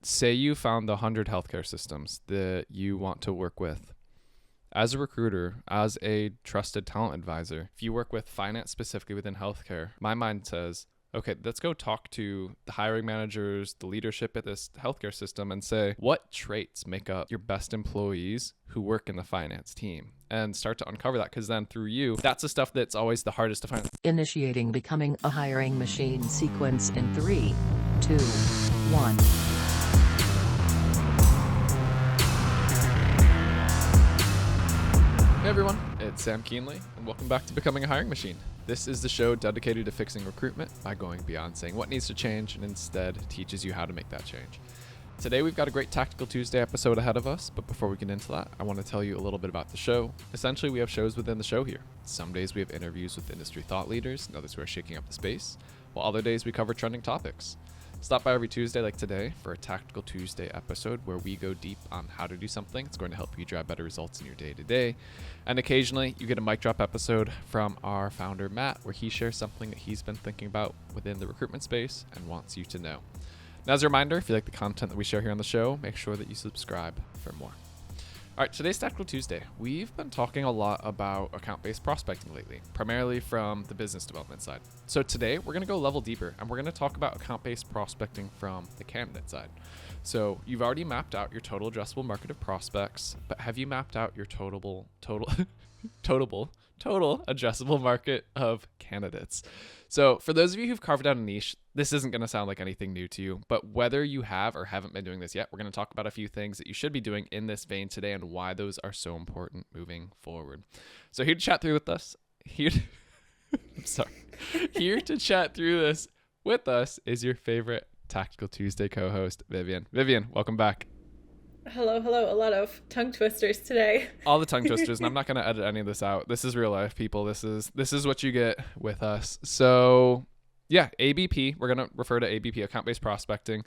say you found the 100 healthcare systems that you want to work with. As a recruiter, as a trusted talent advisor, if you work with finance specifically within healthcare, my mind says, okay, let's go talk to the hiring managers, the leadership at this healthcare system and say, what traits make up your best employees who work in the finance team? And start to uncover that, because then through you, that's the stuff that's always the hardest to find. Initiating becoming a hiring machine sequence in 3, 2, 1. Hey everyone, it's Sam Keenley, and welcome back to Becoming a Hiring Machine. This is the show dedicated to fixing recruitment by going beyond saying what needs to change and instead teaches you how to make that change. Today we've got a great Tactical Tuesday episode ahead of us, but before we get into that, I want to tell you a little bit about the show. Essentially, we have shows within the show here. Some days we have interviews with industry thought leaders and others who are shaking up the space, while other days we cover trending topics. Stop by every Tuesday like today for a Tactical Tuesday episode where we go deep on how to do something. It's going to help you drive better results in your day-to-day. And occasionally you get a mic drop episode from our founder, Matt, where he shares something that he's been thinking about within the recruitment space and wants you to know. Now, as a reminder, if you like the content that we share here on the show, make sure that you subscribe for more. All right, today's Tactical Tuesday. We've been talking a lot about account-based prospecting lately, primarily from the business development side. So today we're going to go a level deeper and we're going to talk about account-based prospecting from the candidate side. So you've already mapped out your total addressable market of prospects, but have you mapped out your total addressable market of candidates? So for those of you who've carved out a niche, this isn't going to sound like anything new to you, but whether you have or haven't been doing this yet, we're going to talk about a few things that you should be doing in this vein today and why those are so important moving forward. So here to chat through with us, here to chat through this with us is your favorite Tactical Tuesday co-host, Vivien. Vivien, welcome back. Hello. A lot of tongue twisters today. All the tongue twisters, and I'm not going to edit any of this out. This is real life, people. This is what you get with us. So yeah, ABP, we're going to refer to ABP, account-based prospecting.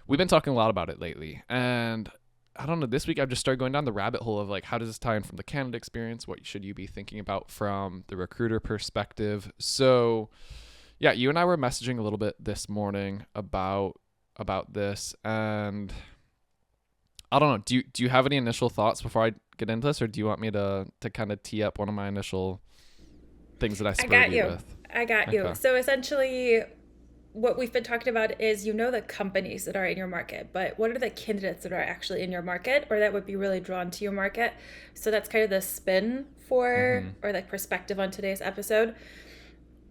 We've been talking a lot about it lately, and I don't know, this week I've just started going down the rabbit hole of like, how does this tie in from the candidate experience? What should you be thinking about from the recruiter perspective? So yeah, you and I were messaging a little bit this morning about this, and I don't know. Do you have any initial thoughts before I get into this, or do you want me to kind of tee up one of my initial things that I spurred you with? I got you. So essentially, what we've been talking about is, the companies that are in your market, but what are the candidates that are actually in your market, or that would be really drawn to your market? So that's kind of the spin for, or the perspective on today's episode.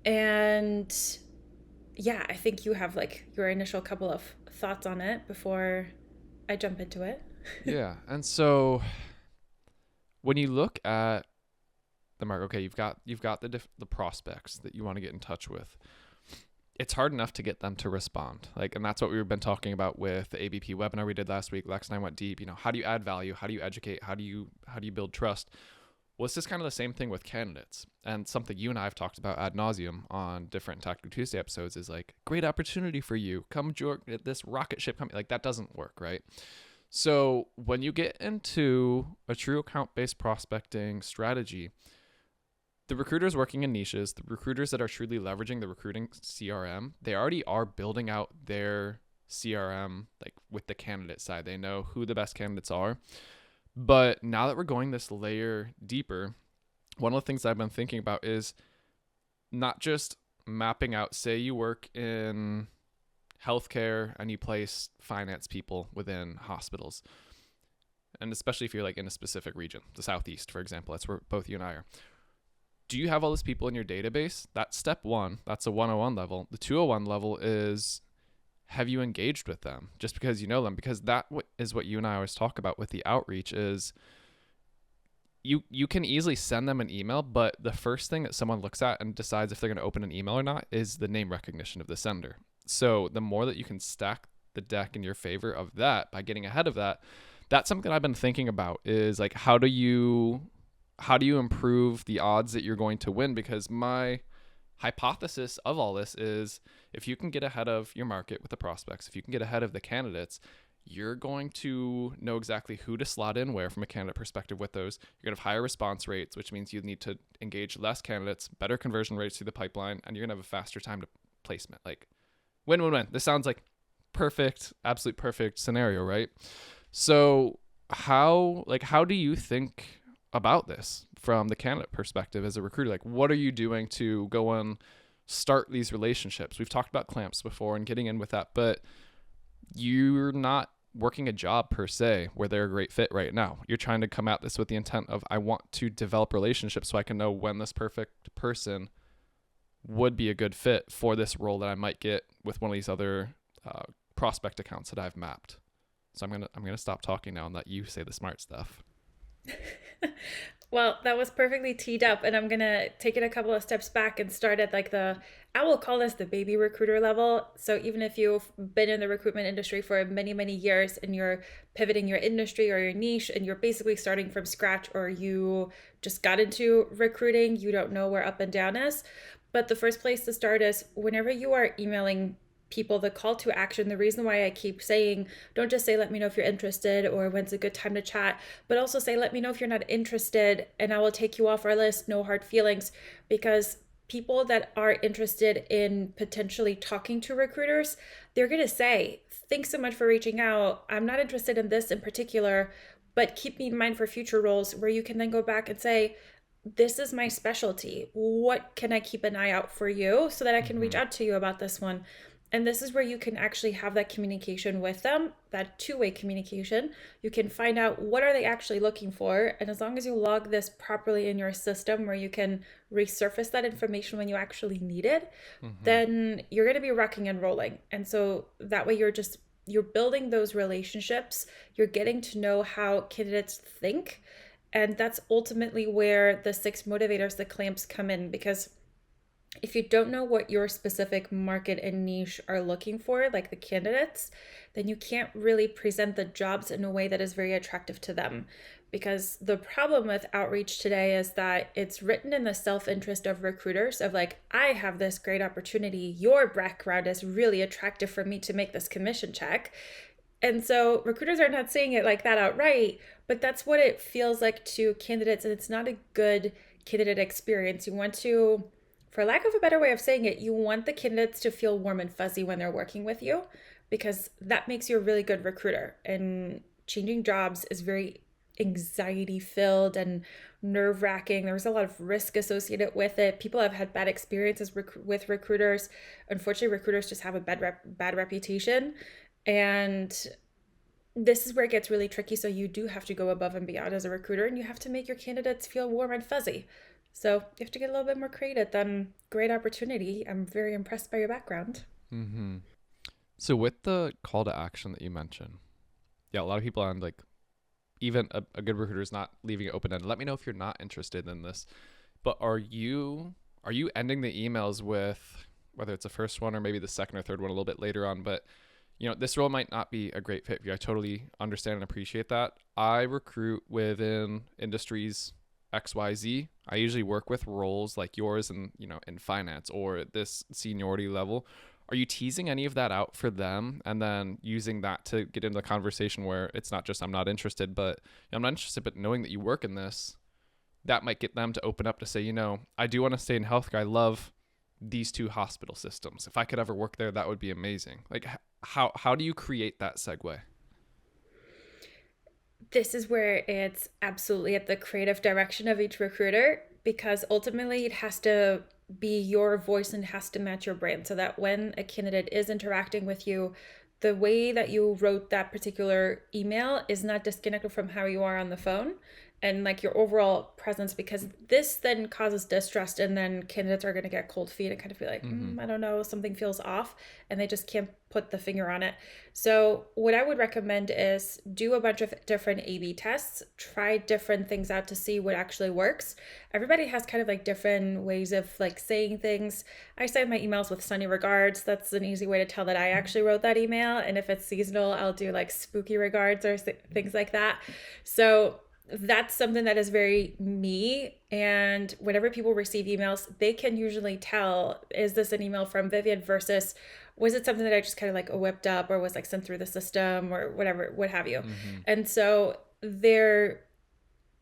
And yeah, I think you have like your initial couple of thoughts on it before I jump into it. Yeah. And so when you look at the market, okay, you've got the prospects that you want to get in touch with. It's hard enough to get them to respond. And that's what we've been talking about with the ABP webinar we did last week. Lex and I went deep, how do you add value? How do you educate? How do you build trust? Well, it's just kind of the same thing with candidates, and something you and I have talked about ad nauseum on different Tactical Tuesday episodes is like, great opportunity for you. Come join this rocket ship company. That doesn't work, right? So when you get into a true account-based prospecting strategy, the recruiters working in niches, the recruiters that are truly leveraging the recruiting CRM, they already are building out their CRM with the candidate side. They know who the best candidates are. But now that we're going this layer deeper, one of the things I've been thinking about is not just mapping out, say you work in healthcare and you place finance people within hospitals. And especially if you're in a specific region, the Southeast, for example, that's where both you and I are. Do you have all those people in your database? That's step one. That's a 101 level. The 201 level is, have you engaged with them just because you know them? Because that is what you and I always talk about with the outreach is you can easily send them an email, but the first thing that someone looks at and decides if they're going to open an email or not is the name recognition of the sender. So the more that you can stack the deck in your favor of that by getting ahead of that, that's something that I've been thinking about is how do you improve the odds that you're going to win? Because my hypothesis of all this is if you can get ahead of your market with the prospects, if you can get ahead of the candidates, you're going to know exactly who to slot in where from a candidate perspective with those. You're going to have higher response rates, which means you need to engage less candidates, better conversion rates through the pipeline, and you're going to have a faster time to placement. Win-win-win. This sounds like perfect, absolute perfect scenario, right? So how do you think about this from the candidate perspective as a recruiter? Like, what are you doing to go and start these relationships? We've talked about clamps before and getting in with that, but you're not working a job per se where they're a great fit right now. You're trying to come at this with the intent of, I want to develop relationships so I can know when this perfect person would be a good fit for this role that I might get with one of these other prospect accounts that I've mapped. So I'm gonna stop talking now and let you say the smart stuff. Well, that was perfectly teed up, and I'm gonna take it a couple of steps back and start at like I will call this the baby recruiter level. So even if you've been in the recruitment industry for many, many years and you're pivoting your industry or your niche and you're basically starting from scratch, or you just got into recruiting, you don't know where up and down is. But the first place to start is whenever you are emailing people, the call to action, the reason why I keep saying, don't just say, let me know if you're interested or when's a good time to chat, but also say, let me know if you're not interested and I will take you off our list, no hard feelings. Because people that are interested in potentially talking to recruiters, they're going to say, thanks so much for reaching out. I'm not interested in this in particular, but keep me in mind for future roles, where you can then go back and say, this is my specialty. What can I keep an eye out for you so that I can reach Mm-hmm. out to you about this one? And this is where you can actually have that communication with them, that two-way communication. You can find out what are they actually looking for. And as long as you log this properly in your system where you can resurface that information when you actually need it, Mm-hmm. then you're going to be rocking and rolling. And so that way you're building those relationships. You're getting to know how candidates think. And that's ultimately where the 6 motivators, the clamps, come in. Because if you don't know what your specific market and niche are looking for, like the candidates, then you can't really present the jobs in a way that is very attractive to them. Because the problem with outreach today is that it's written in the self-interest of recruiters of like, I have this great opportunity. Your background is really attractive for me to make this commission check. And so recruiters are not saying it like that outright, but that's what it feels like to candidates. And it's not a good candidate experience. You want to, for lack of a better way of saying it, you want the candidates to feel warm and fuzzy when they're working with you, because that makes you a really good recruiter. And changing jobs is very anxiety filled and nerve wracking. There's a lot of risk associated with it. People have had bad experiences with recruiters. Unfortunately, recruiters just have a bad reputation. And this is where it gets really tricky. So you do have to go above and beyond as a recruiter, and you have to make your candidates feel warm and fuzzy. So you have to get a little bit more creative than great opportunity. I'm very impressed by your background. Mm-hmm. So with the call to action that you mentioned, yeah, a lot of people on like, even a good recruiter is not leaving it open ended. Let me know if you're not interested in this. But are you ending the emails with, whether it's the first one or maybe the second or third one a little bit later on, but this role might not be a great fit for you. I totally understand and appreciate that. I recruit within industries XYZ. I usually work with roles like yours and, in finance or at this seniority level. Are you teasing any of that out for them and then using that to get into the conversation where it's not just I'm not interested, but I'm not interested, but knowing that you work in this, that might get them to open up to say, I do want to stay in healthcare. I love these 2 hospital systems. If I could ever work there, that would be amazing. Like, how do you create that segue? This is where it's absolutely at the creative direction of each recruiter, because ultimately it has to be your voice and has to match your brand, so that when a candidate is interacting with you, the way that you wrote that particular email is not disconnected from how you are on the phone and like your overall presence, because this then causes distrust, and then candidates are going to get cold feet and kind of be like, Mm-hmm. I don't know, something feels off, and they just can't put the finger on it. So what I would recommend is do a bunch of different A/B tests, try different things out to see what actually works. Everybody has kind of like different ways of like saying things. I send my emails with sunny regards. That's an easy way to tell that I actually wrote that email. And if it's seasonal, I'll do like spooky regards or things like that. So that's something that is very me. And whenever people receive emails, they can usually tell, is this an email from Vivien versus was it something that I just kind of like whipped up or was like sent through the system or whatever, what have you. Mm-hmm. And so they're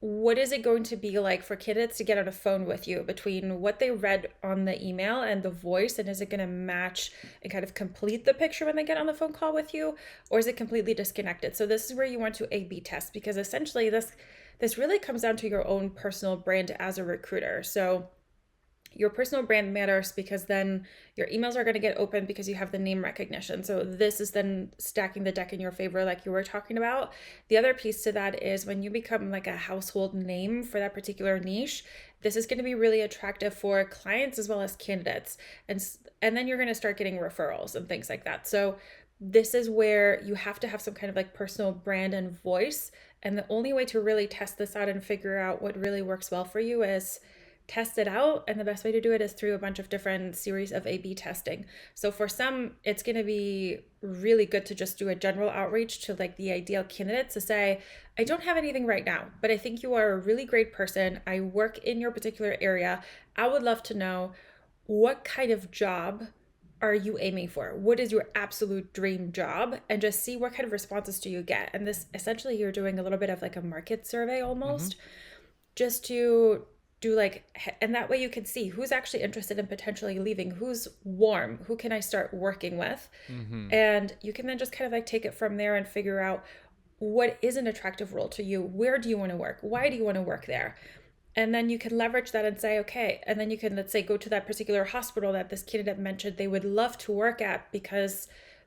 what is it going to be like for candidates to get on a phone with you between what they read on the email and the voice? And is it going to match and kind of complete the picture when they get on the phone call with you? Or is it completely disconnected? So this is where you want to A/B test, because essentially this really comes down to your own personal brand as a recruiter. So your personal brand matters because then your emails are going to get opened because you have the name recognition. So this is then stacking the deck in your favor, like you were talking about. The other piece to that is when you become like a household name for that particular niche, this is going to be really attractive for clients as well as candidates. And then you're going to start getting referrals and things like that. So this is where you have to have some kind of like personal brand and voice. And the only way to really test this out and figure out what really works well for you is test it out. And the best way to do it is through a bunch of different series of A/B testing. So for some, it's going to be really good to just do a general outreach to like the ideal candidates to say, I don't have anything right now, but I think you are a really great person. I work in your particular area. I would love to know, what kind of job are you aiming for? What is your absolute dream job? And just see what kind of responses do you get. And this essentially, you're doing a little bit of like a market survey almost, just to do like, and that way you can see who's actually interested in potentially leaving, who's warm, who can I start working with. And you can then just kind of like take it from there and figure out what is an attractive role to you. Where do you want to work? Why do you want to work there? And then you can leverage that and say, okay, and then you can, let's say, go to that particular hospital that this candidate mentioned they would love to work at because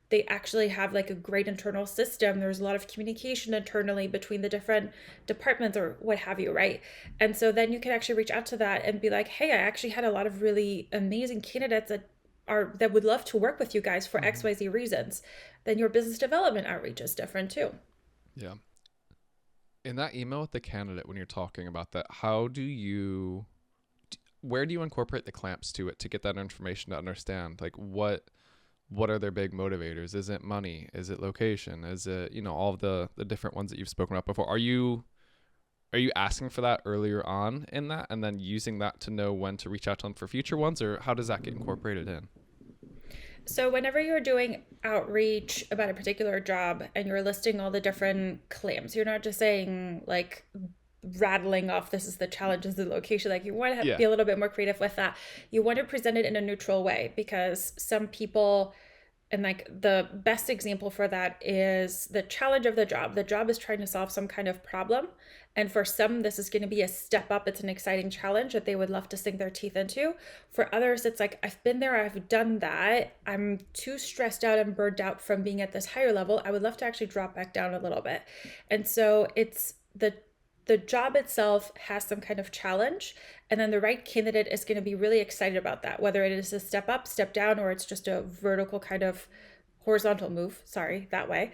they actually have like a great internal system. There's a lot of communication internally between the different departments or what have you, right? And so then you can actually reach out to that and be like, hey, I actually had a lot of really amazing candidates that would love to work with you guys for XYZ reasons. Then your business development outreach is different too. Yeah. In that email with the candidate, when you're talking about that, where do you incorporate the clamps to it to get that information to understand? Like what are their big motivators? Is it money? Is it location? Is it, all of the different ones that you've spoken about before? Are you asking for that earlier on in that and then using that to know when to reach out to them for future ones, or how does that get incorporated in? So whenever you're doing outreach about a particular job and you're listing all the different claims, you're not just saying like rattling off, this is the challenge, this is the location. Like you want to be a little bit more creative with that. You want to present it in a neutral way, because some people, and like the best example for that is the challenge of the job. The job is trying to solve some kind of problem. And for some, this is going to be a step up. It's an exciting challenge that they would love to sink their teeth into. For others, it's like, I've been there, I've done that. I'm too stressed out and burned out from being at this higher level. I would love to actually drop back down a little bit. And so it's the job itself has some kind of challenge, and then the right candidate is going to be really excited about that, whether it is a step up, step down, or it's just a vertical kind of horizontal move, that way.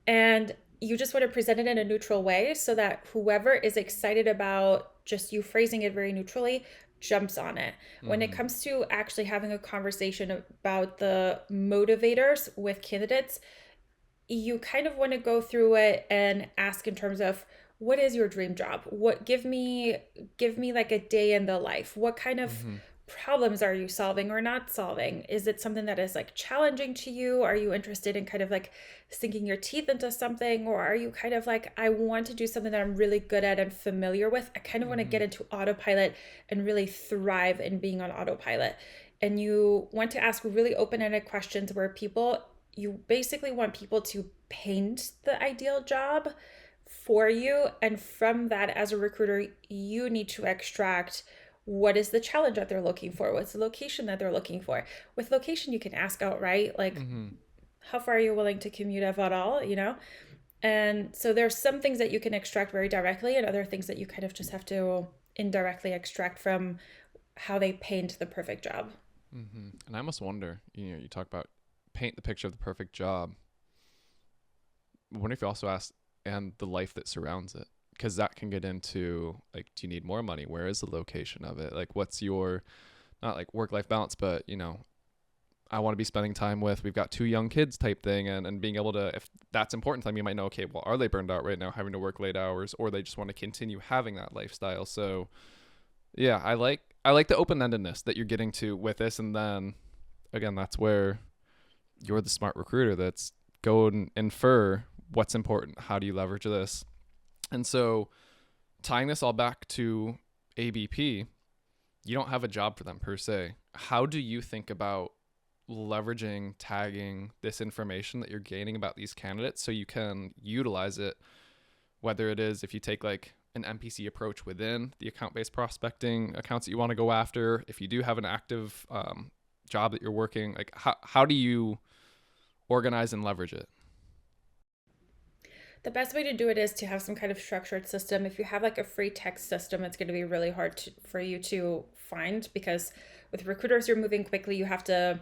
And you just want to present it in a neutral way so that whoever is excited about just you phrasing it very neutrally jumps on it. When it comes to actually having a conversation about the motivators with candidates, you kind of want to go through it and ask in terms of, what is your dream job? Give me like a day in the life. What kind of problems are you solving or not solving? Is it something that is like challenging to you? Are you interested in kind of like sinking your teeth into something? Or are you kind of like, I want to do something that I'm really good at and familiar with. I kind of want to get into autopilot and really thrive in being on autopilot. And you want to ask really open-ended questions where you basically want people to paint the ideal job for you. And from that, as a recruiter, you need to extract, what is the challenge that they're looking for? What's the location that they're looking for? With location, you can ask outright, like, how far are you willing to commute, if at all, And so there's some things that you can extract very directly and other things that you kind of just have to indirectly extract from how they paint the perfect job. And I almost wonder, you talk about paint the picture of the perfect job. I wonder if you also ask, and the life that surrounds it, because that can get into like, do you need more money? Where is the location of it? Like, what's your, not like work-life balance, but I want to be spending time with, we've got 2 young kids type thing, and being able to, if that's important to them, you might know, okay, well, are they burned out right now having to work late hours, or they just want to continue having that lifestyle? So yeah, I like the open-endedness that you're getting to with this. And then again, that's where you're the smart recruiter that's go and infer what's important. How do you leverage this? And so tying this all back to ABP, you don't have a job for them per se. How do you think about leveraging, tagging this information that you're gaining about these candidates so you can utilize it, whether it is if you take like an MPC approach within the account-based prospecting accounts that you want to go after, if you do have an active job that you're working, like how do you organize and leverage it? The best way to do it is to have some kind of structured system. If you have like a free text system, it's going to be really hard for you to find, because with recruiters, you're moving quickly. You have to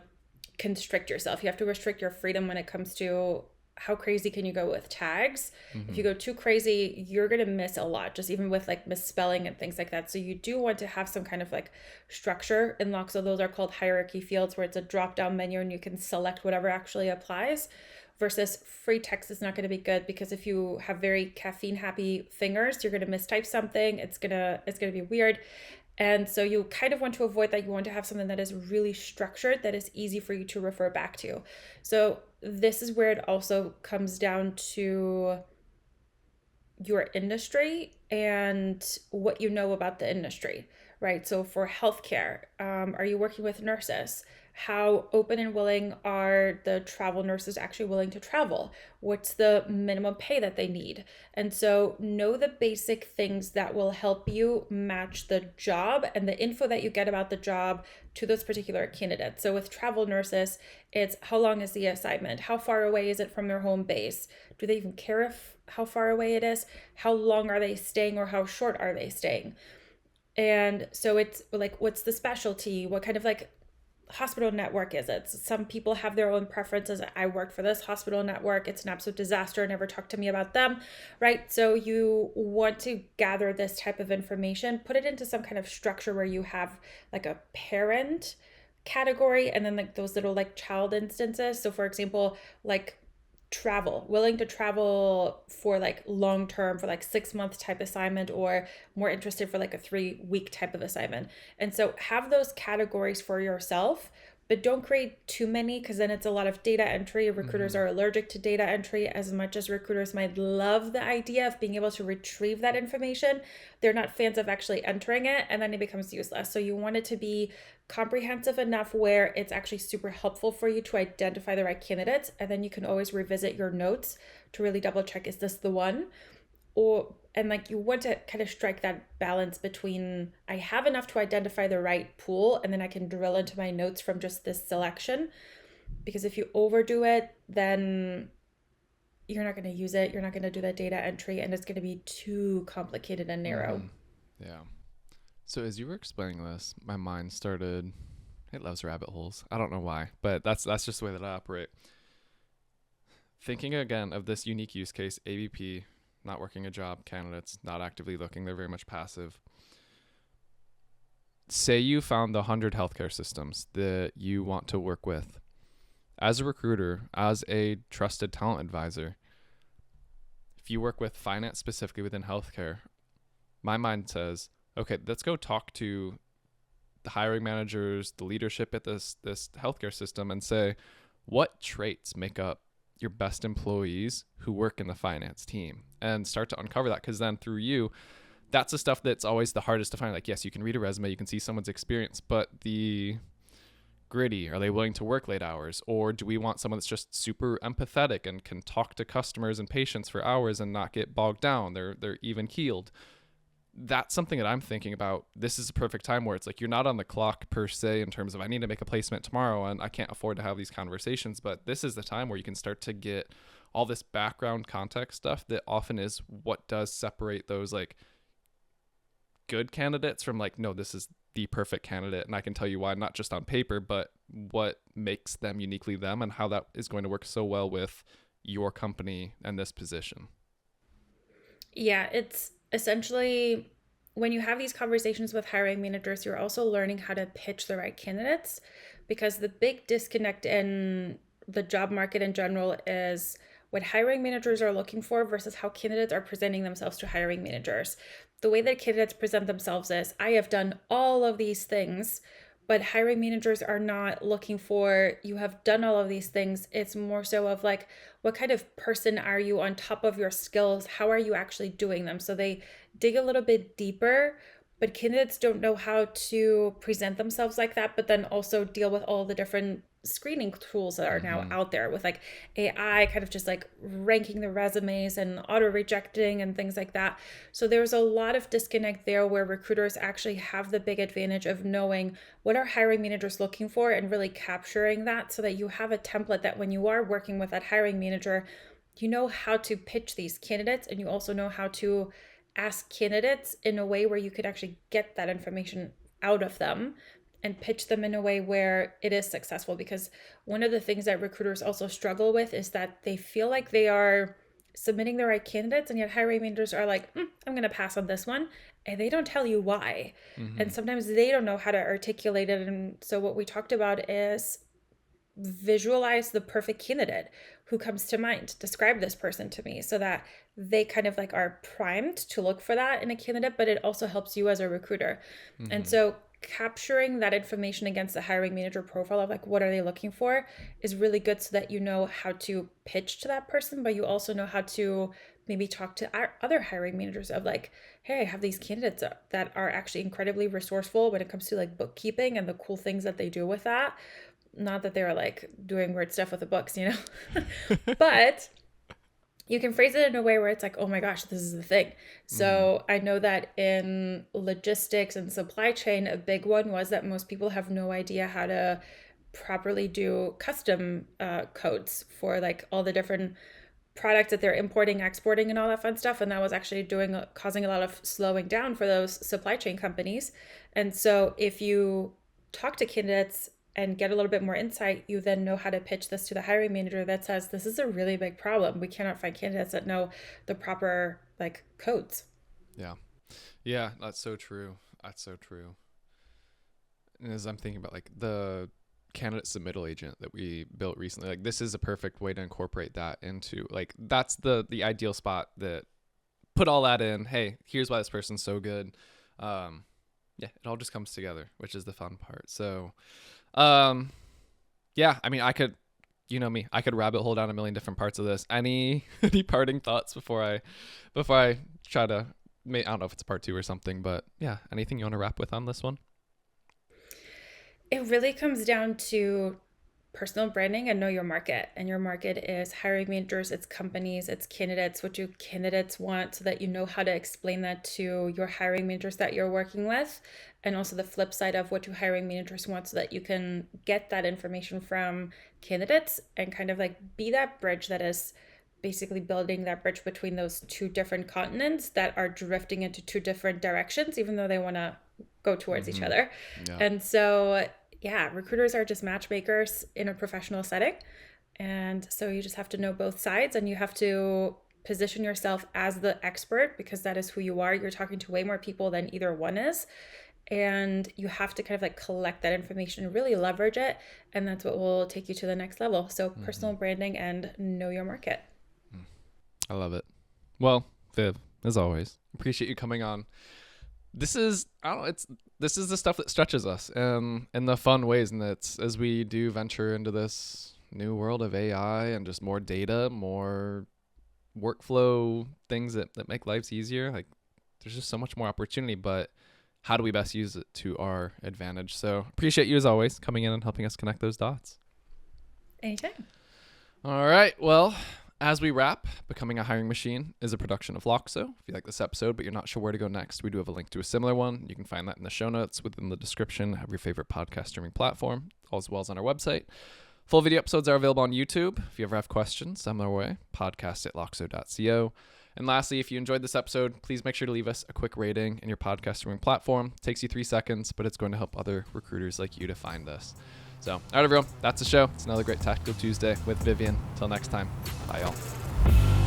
constrict yourself. You have to restrict your freedom when it comes to how crazy can you go with tags. If you go too crazy, you're going to miss a lot, just even with like misspelling and things like that. So you do want to have some kind of like structure in lock. So those are called hierarchy fields, where it's a drop down menu and you can select whatever actually applies. Versus free text is not going to be good, because if you have very caffeine happy fingers, you're going to mistype something. It's going to be weird. And so you kind of want to avoid that. You want to have something that is really structured, that is easy for you to refer back to. So this is where it also comes down to your industry and what you know about the industry, right? So for healthcare, are you working with nurses? How open and willing are the travel nurses actually willing to travel? What's the minimum pay that they need? And so know the basic things that will help you match the job and the info that you get about the job to those particular candidates. So with travel nurses, it's how long is the assignment? How far away is it from their home base? Do they even care if how far away it is? How long are they staying, or how short are they staying? And so it's like, what's the specialty? What kind of like hospital network is it? Some people have their own preferences. I worked for this hospital network. It's an absolute disaster. Never talk to me about them, right? So you want to gather this type of information, put it into some kind of structure where you have like a parent category and then like those little like child instances. So for example, like travel, willing to travel for like long term, for like 6 month type assignment, or more interested for like a 3 week type of assignment. And so have those categories for yourself, but don't create too many, because then it's a lot of data entry. Recruiters are allergic to data entry. As much as recruiters might love the idea of being able to retrieve that information, they're not fans of actually entering it, and then it becomes useless. So you want it to be comprehensive enough where it's actually super helpful for you to identify the right candidates, and then you can always revisit your notes to really double check, is this the one? Or and like you want to kind of strike that balance between, I have enough to identify the right pool and then I can drill into my notes from just this selection. Because if you overdo it, then you're not going to use it, you're not going to do that data entry, and it's going to be too complicated and narrow. Yeah. So as you were explaining this, my mind started, it loves rabbit holes. I don't know why, but that's just the way that I operate. Thinking again of this unique use case, ABP, not working a job, candidates not actively looking, they're very much passive. Say you found the 100 healthcare systems that you want to work with. As a recruiter, as a trusted talent advisor, if you work with finance specifically within healthcare, my mind says, okay, let's go talk to the hiring managers, the leadership at this healthcare system, and say, what traits make up your best employees who work in the finance team, and start to uncover that. Because then through you, that's the stuff that's always the hardest to find. Like, yes, you can read a resume, you can see someone's experience, but the gritty, are they willing to work late hours? Or do we want someone that's just super empathetic and can talk to customers and patients for hours and not get bogged down? They're even keeled. That's something that I'm thinking about. This is a perfect time where it's like, you're not on the clock per se in terms of I need to make a placement tomorrow and I can't afford to have these conversations, but this is the time where you can start to get all this background context stuff that often is what does separate those like good candidates from like, no, this is the perfect candidate. And I can tell you why, not just on paper, but what makes them uniquely them and how that is going to work so well with your company and this position. Yeah, it's essentially when you have these conversations with hiring managers, you're also learning how to pitch the right candidates, because the big disconnect in the job market in general is what hiring managers are looking for versus how candidates are presenting themselves to hiring managers. The way that candidates present themselves is, I have done all of these things, But hiring managers are not looking for, you have done all of these things. It's more so of like, what kind of person are you on top of your skills? How are you actually doing them? So they dig a little bit deeper, but candidates don't know how to present themselves like that, but then also deal with all the different screening tools that are now out there with like AI kind of just like ranking the resumes and auto rejecting and things like that. So there's a lot of disconnect there where recruiters actually have the big advantage of knowing what are hiring managers looking for and really capturing that so that you have a template that when you are working with that hiring manager, you know how to pitch these candidates, and you also know how to ask candidates in a way where you could actually get that information out of them and pitch them in a way where it is successful. Because one of the things that recruiters also struggle with is that they feel like they are submitting the right candidates, and yet hiring managers are like, I'm going to pass on this one. And they don't tell you why. And sometimes they don't know how to articulate it. And so what we talked about is visualize the perfect candidate who comes to mind. Describe this person to me so that they kind of like are primed to look for that in a candidate, but it also helps you as a recruiter. And so capturing that information against the hiring manager profile of like, what are they looking for, is really good so that you know how to pitch to that person, but you also know how to maybe talk to our other hiring managers of like, hey, I have these candidates that are actually incredibly resourceful when it comes to like bookkeeping and the cool things that they do with that. Not that they're like doing weird stuff with the books, you know, but you can phrase it in a way where it's like, oh my gosh, this is the thing. So I know that in logistics and supply chain, a big one was that most people have no idea how to properly do custom codes for like all the different products that they're importing, exporting, and all that fun stuff. And that was actually causing a lot of slowing down for those supply chain companies. And so if you talk to candidates and get a little bit more insight, you then know how to pitch this to the hiring manager that says, this is a really big problem. We cannot find candidates that know the proper like codes. Yeah, that's so true. And as I'm thinking about like the candidate submittal agent that we built recently, like this is a perfect way to incorporate that into like, that's the ideal spot that put all that in. Hey, here's why this person's so good. Yeah, it all just comes together, which is the fun part. So yeah, I mean, I could, you know me, I could rabbit hole down a million different parts of this. Any parting thoughts before I try to I don't know if it's part 2 or something, but yeah, anything you want to wrap with on this one? It really comes down to personal branding and know your market. And your market is hiring managers, it's companies, it's candidates. What do candidates want, so that you know how to explain that to your hiring managers that you're working with. And also the flip side of what do hiring managers want, so that you can get that information from candidates and kind of like be that bridge that is basically building that bridge between those two different continents that are drifting into two different directions, even though they want to go towards each other. Yeah. And so yeah, recruiters are just matchmakers in a professional setting. And so you just have to know both sides, and you have to position yourself as the expert, because that is who you are. You're talking to way more people than either one is. And you have to kind of like collect that information and really leverage it. And that's what will take you to the next level. So personal branding and know your market. I love it. Well, Viv, as always, appreciate you coming on. This is the stuff that stretches us in the fun ways, and that's as we do venture into this new world of AI and just more data, more workflow things that make lives easier. Like there's just so much more opportunity, but how do we best use it to our advantage? So appreciate you as always coming in and helping us connect those dots. Anytime. All right. Well, as we wrap, Becoming a Hiring Machine is a production of Loxo. If you like this episode, but you're not sure where to go next, we do have a link to a similar one. You can find that in the show notes within the description of your favorite podcast streaming platform, as well as on our website. Full video episodes are available on YouTube. If you ever have questions, send them our way, podcast@loxo.co. And lastly, if you enjoyed this episode, please make sure to leave us a quick rating in your podcast streaming platform. It takes you 3 seconds, but it's going to help other recruiters like you to find us. So, all right, everyone, that's the show. It's another great Tactical Tuesday with Vivien. Until next time, bye, y'all.